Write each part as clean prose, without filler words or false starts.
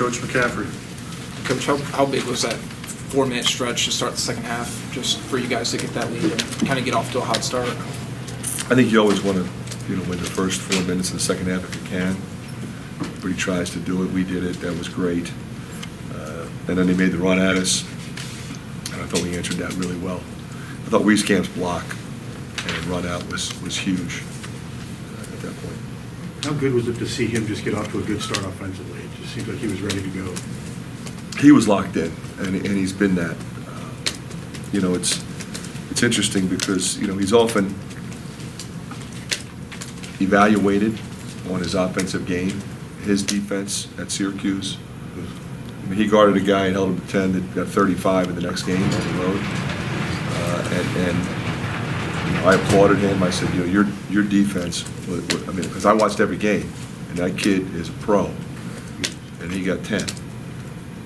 Coach McCaffrey. Coach, how big was that 4-minute stretch to start the second half, just for you guys to get that lead and kind of get off to a hot start? I think you always want to, win the first 4 minutes of the second half if you can. Everybody tries to do it. We did it. That was great. And then they made the run at us, and I thought we answered that really well. I thought Wieskamp's block and run out was huge at that point. How good was it to see him just get off to a good start offensively? It just seemed like he was ready to go. He was locked in, and he's been that. It's interesting because he's often evaluated on his offensive game. His defense at Syracuse, he guarded a guy and held him to 10 that got 35 in the next game on the road, I applauded him. I said, your defense. Because I watched every game, and that kid is a pro, and he got 10.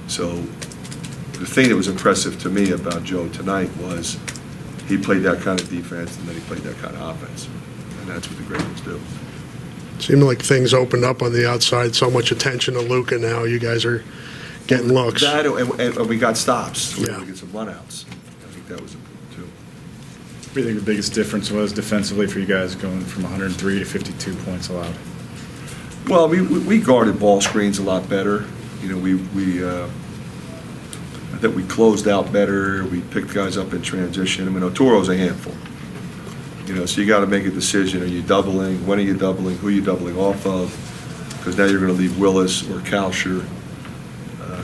So the thing that was impressive to me about Joe tonight was he played that kind of defense and then he played that kind of offense. And that's what the great ones do. Seemed like things opened up on the outside. So much attention to Luka now. You guys are getting looks. That, and we got stops. We Yeah. get some runouts. I think that was important too. What do you think the biggest difference was defensively for you guys going from 103 to 52 points allowed? Well, we guarded ball screens a lot better. I think we closed out better. We picked guys up in transition. Otoro's a handful. So you got to make a decision. Are you doubling? When are you doubling? Who are you doubling off of? Because now you're going to leave Willis or Kalsher,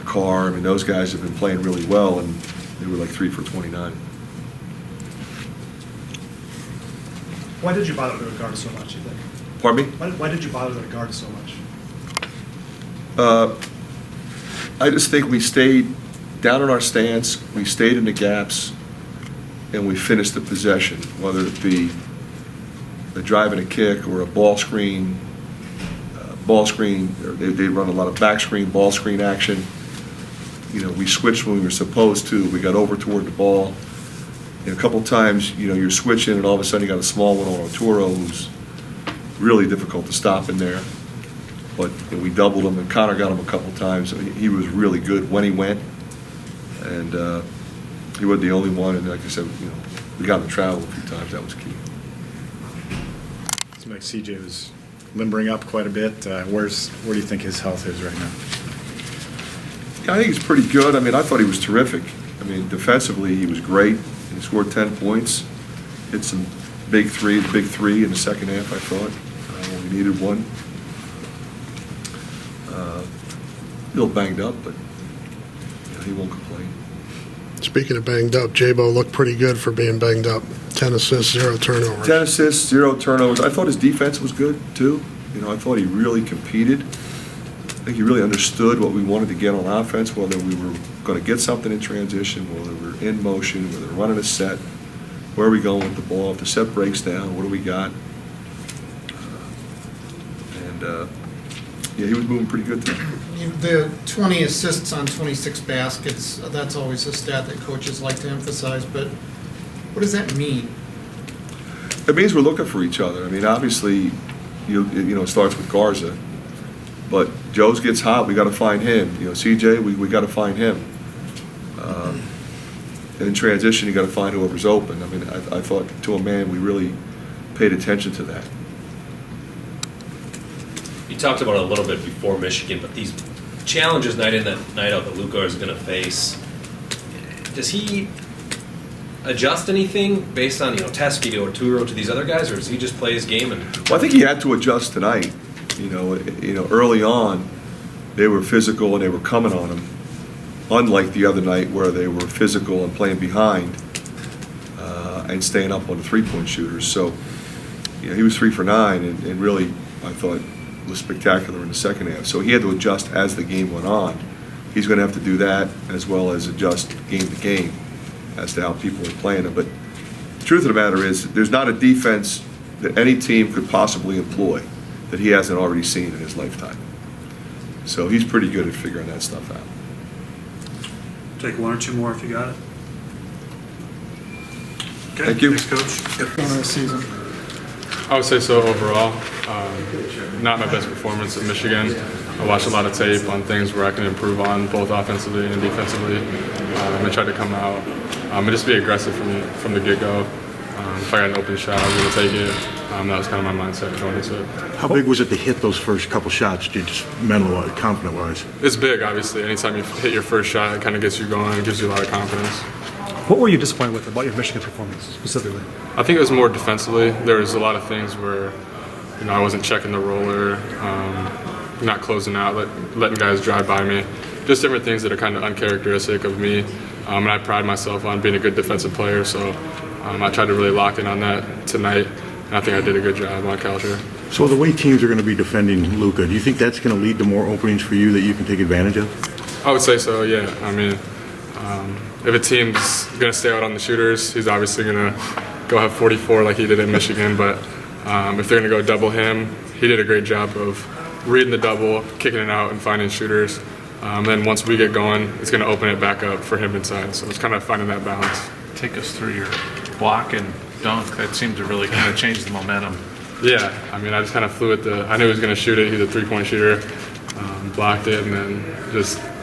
Carr. Those guys have been playing really well, and they were like 3 for 29. Why did you bother to guard so much, you think? Pardon me? Why did you bother to guard so much? I just think we stayed down in our stance, we stayed in the gaps, and we finished the possession, whether it be a drive and a kick or a ball screen. They run a lot of back screen, ball screen action. We switched when we were supposed to. We got over toward the ball. And a couple times, you're switching, and all of a sudden you got a small one on Otoro who's really difficult to stop in there. But we doubled him, and Connor got him a couple times. He was really good when he went, and he wasn't the only one. And like I said, we got him to travel a few times. That was key. Seemed like CJ was limbering up quite a bit. Where do you think his health is right now? Yeah, I think he's pretty good. I thought he was terrific. Defensively, he was great. He scored 10 points, hit some big three in the second half, I thought. We needed one. A little banged up, but he won't complain. Speaking of banged up, J-Bo looked pretty good for being banged up. 10 assists, 0 turnovers. 10 assists, 0 turnovers. I thought his defense was good, too. I thought he really competed. I think he really understood what we wanted to get on offense, whether we were going to get something in transition, whether we're in motion, whether we're running a set, where are we going with the ball, if the set breaks down, what do we got? He was moving pretty good today. The 20 assists on 26 baskets, that's always a stat that coaches like to emphasize, but what does that mean? It means we're looking for each other. Obviously, it starts with Garza, but Joe's gets hot, we got to find him. CJ, we got to find him. And in transition, you got to find whoever's open. I thought to a man we really paid attention to that. You talked about it a little bit before Michigan, but these challenges night in and night out that Luka is going to face, does he adjust anything based on Teske to Oturo to these other guys, or does he just play his game? Well, I think he had to adjust tonight. Early on, they were physical and they were coming on him, unlike the other night where they were physical and playing behind and staying up on the three-point shooters. So, he was 3 for 9 and really, I thought, was spectacular in the second half. So he had to adjust as the game went on. He's going to have to do that as well as adjust game to game as to how people are playing him. But the truth of the matter is there's not a defense that any team could possibly employ that he hasn't already seen in his lifetime. So he's pretty good at figuring that stuff out. Take 1 or 2 more if you got it. Okay, Thank you. Thanks, Coach. Going this season. I would say so overall. Not my best performance at Michigan. I watched a lot of tape on things where I can improve on both offensively and defensively, and try to come out and just be aggressive from the get-go. If I got an open shot, I was going to take it. That was kind of my mindset going into it. How big was it to hit those first couple shots, just mental-wise, confident-wise? It's big, obviously. Anytime you hit your first shot, it kind of gets you going. It gives you a lot of confidence. What were you disappointed with about your Michigan performance specifically? I think it was more defensively. There was a lot of things where, I wasn't checking the roller, not closing out, letting guys drive by me. Just different things that are kind of uncharacteristic of me. And I pride myself on being a good defensive player, so I tried to really lock in on that tonight, and I think I did a good job on Kalsher. So the way teams are going to be defending Luka, do you think that's going to lead to more openings for you that you can take advantage of? I would say so, yeah. I mean, if a team's going to stay out on the shooters, he's obviously going to go have 44 like he did in Michigan, but if they're going to go double him, he did a great job of reading the double, kicking it out, and finding shooters. Then once we get going, it's going to open it back up for him inside. So it's kind of finding that balance. Take us through your block and dunk. That seemed to really kind of change the momentum. Yeah, I mean, I just kind of flew at I knew he was going to shoot it. He's a three-point shooter. Blocked it, and then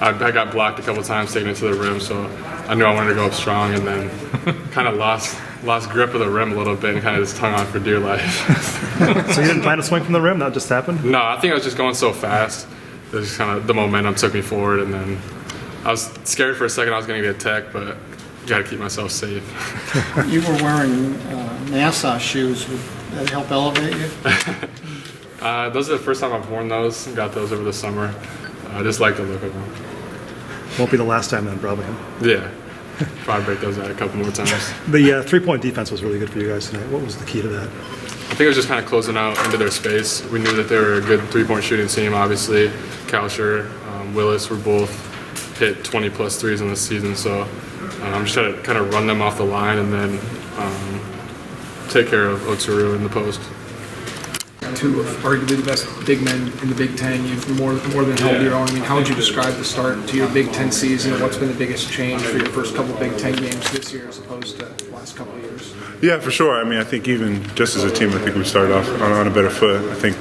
I got blocked a couple times taking it to the rim, so I knew I wanted to go up strong, and then kind of lost grip of the rim a little bit and kind of just hung on for dear life. So you didn't plan to swing from the rim? That just happened? No, I think I was just going so fast. It was just kind of the momentum took me forward, and then I was scared for a second I was going to get tech, but got to keep myself safe. You were wearing NASA shoes. Would that help elevate you? Those are the first time I've worn those. Got those over the summer. I just like the look of them. Won't be the last time then, probably. Yeah. Probably break those out a couple more times. The three-point defense was really good for you guys tonight. What was the key to that? I think it was just kind of closing out into their space. We knew that they were a good three-point shooting team, obviously. Kalsher, Willis were both hit 20-plus threes in the season, so I'm just trying to kind of run them off the line and then take care of Otsuru in the post. Two of arguably the best big men in the Big Ten. You've more than held your own. I mean, how would you describe the start to your Big Ten season? What's been the biggest change for your first couple Big Ten games this year as opposed to the last couple of years? Yeah, for sure. I mean, I think even just as a team, I think we started off on a better foot. I think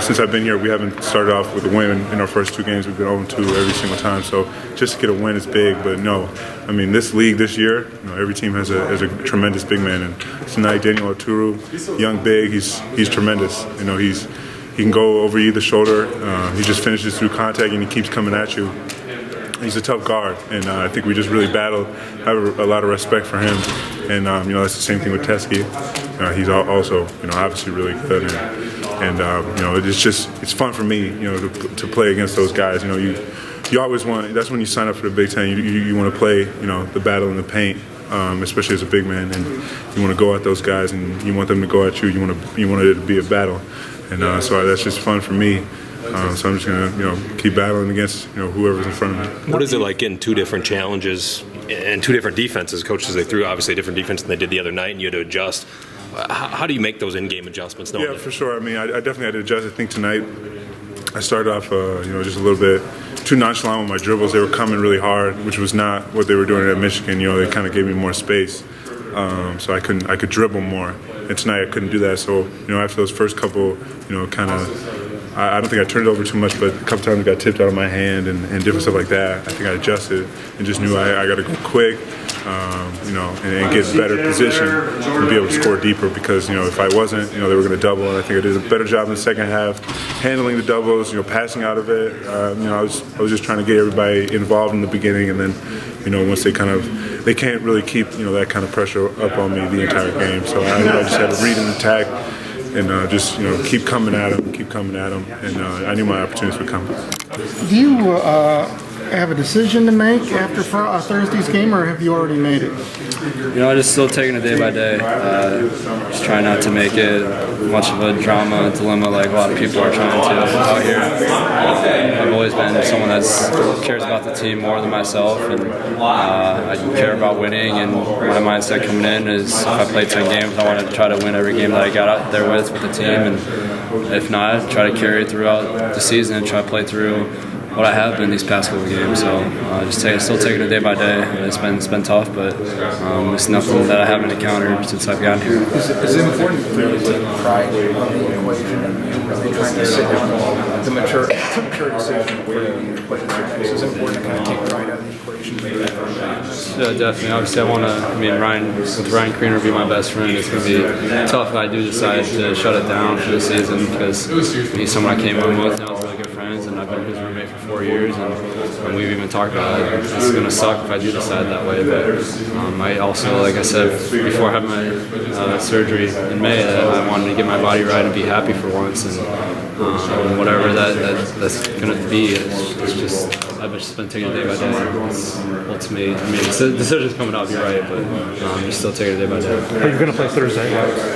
since I've been here, we haven't started off with a win in our first two games. We've been 0-2 every single time. So just to get a win is big. But no, I mean, this league this year, every team has a tremendous big man. And tonight, Daniel Oturu, young big, he's tremendous. He can go over either shoulder. He just finishes through contact and he keeps coming at you. He's a tough guard, and I think we just really battled. I have a lot of respect for him, and that's the same thing with Teskey. He's also, obviously really good, and it's fun for me, to play against those guys. You always want. That's when you sign up for the Big Ten. You want to play, the battle in the paint, especially as a big man, and you want to go at those guys, and you want them to go at you. You want it to be a battle, and so that's just fun for me. So I'm just gonna, keep battling against, whoever's in front of me. What is it like getting two different challenges and two different defenses? Coaches, they threw obviously a different defense than they did the other night, and you had to adjust. How do you make those in-game adjustments? Yeah, for sure. I mean, I definitely had to adjust. I think tonight I started off, just a little bit too nonchalant with my dribbles. They were coming really hard, which was not what they were doing at Michigan. They kind of gave me more space, so I could dribble more. And tonight I couldn't do that. So after those first couple, kind of. I don't think I turned it over too much, but a couple times it got tipped out of my hand and different stuff like that. I think I adjusted and just knew I got to go quick, and get better position and be able to score deeper because, if I wasn't, they were going to double. And I think I did a better job in the second half handling the doubles, passing out of it. I was just trying to get everybody involved in the beginning, and then, once they can't really keep, that kind of pressure up on me the entire game. So I just had to read and attack. And just keep coming at him, and I knew my opportunities would come. Do you have a decision to make after Thursday's game, or have you already made it? Just still taking it day by day. Just trying not to make it much of a drama, dilemma like a lot of people are trying to out here. I've always been someone that cares about the team more than myself, and I care about winning. And my mindset coming in is if I play 10 games, I want to try to win every game that I got out there with the team. And if not, try to carry it throughout the season and try to play through what I have been these past couple games. So still taking it day by day. It's been tough, but it's nothing that I haven't encountered since I've gotten here. Is it important for you to take pride on the equation and really trying to sit down the mature decision for you to play this? Is it important to kind of take pride out of the equation? Yeah, definitely. Obviously, Ryan Kriener would be my best friend. It's going to be tough if I do decide to shut it down for the season because he's someone I came in with now, really good friends, and I've been his roommate for 4 years, and we've even talked about it. It's going to suck if I do decide that way, but I also, like I said before I had my surgery in May, that I wanted to get my body right and be happy for once, and whatever that's going to be, it's just I've just been taking it day by day. It's me. The decision's coming out, you're right, but just still taking it day by day. Are you going to play Thursday?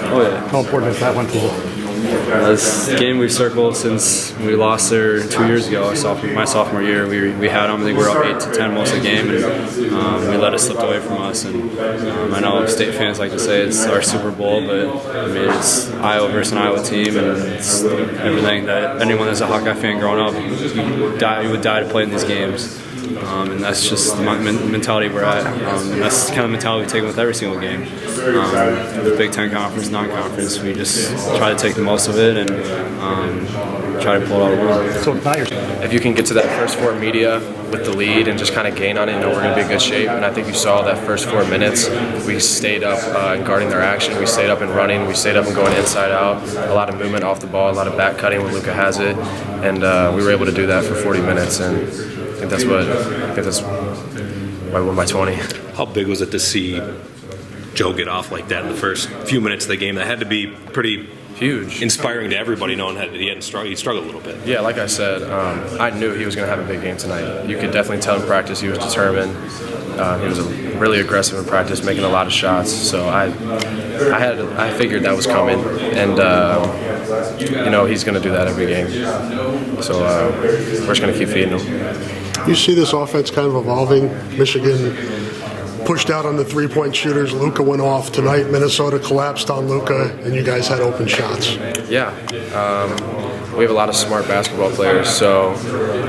Oh yeah. How important is that one for you? This game we've circled since we lost there 2 years ago, my sophomore year. We had them. I think we were up 8-10 most of the game, and we let it slip away from us. And I know state fans like to say it's our Super Bowl, but it's Iowa versus an Iowa team, and it's everything that anyone that's a Hawkeye fan growing up, you would die to play in these games. And that's just the mentality we're at, and that's the kind of mentality we take with every single game. The Big Ten Conference, non-conference, we just try to take the most of it and try to pull it out of the world. So not your. If you can get to that first 4 media with the lead and just kind of gain on it, we're going to be in good shape. And I think you saw that first 4 minutes, we stayed up and guarding their action. We stayed up and running. We stayed up and going inside out. A lot of movement off the ball, a lot of back cutting when Luka has it, and we were able to do that for 40 minutes. And I think that's why we won by 20. How big was it to see Joe get off like that in the first few minutes of the game? That had to be pretty huge, inspiring to everybody, knowing that he struggled a little bit. Yeah, like I said, I knew he was going to have a big game tonight. You could definitely tell in practice he was determined. He was really aggressive in practice, making a lot of shots. So I figured that was coming, and he's going to do that every game. So we're just going to keep feeding him. You see this offense kind of evolving. Michigan pushed out on the three-point shooters. Luka went off tonight. Minnesota collapsed on Luka, and you guys had open shots. Yeah. We have a lot of smart basketball players, so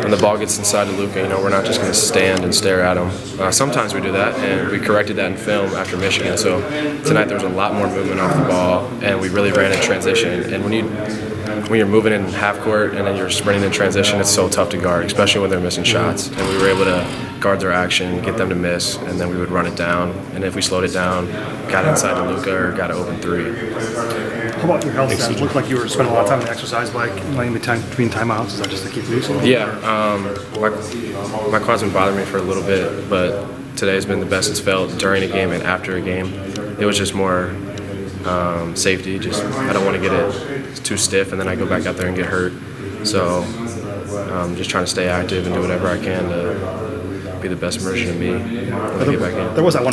when the ball gets inside of Luka, we're not just going to stand and stare at him. Sometimes we do that, and we corrected that in film after Michigan. So tonight there was a lot more movement off the ball, and we really ran in transition. And when you're moving in half court and then you're sprinting in transition, it's so tough to guard, especially when they're missing shots. And we were able to guard their action, get them to miss, and then we would run it down. And if we slowed it down, got inside to Luka or got an open three. How about your health stats? It looked like you were spending a lot of time in the exercise bike, laying between timeouts. Is that just to keep losing? Yeah, my quad's been bothering me for a little bit, but today's been the best it's felt during a game and after a game. It was just more safety. I don't want to get it too stiff, and then I go back out there and get hurt. So just trying to stay active and do whatever I can to be the best version of me when I get back in. There was that one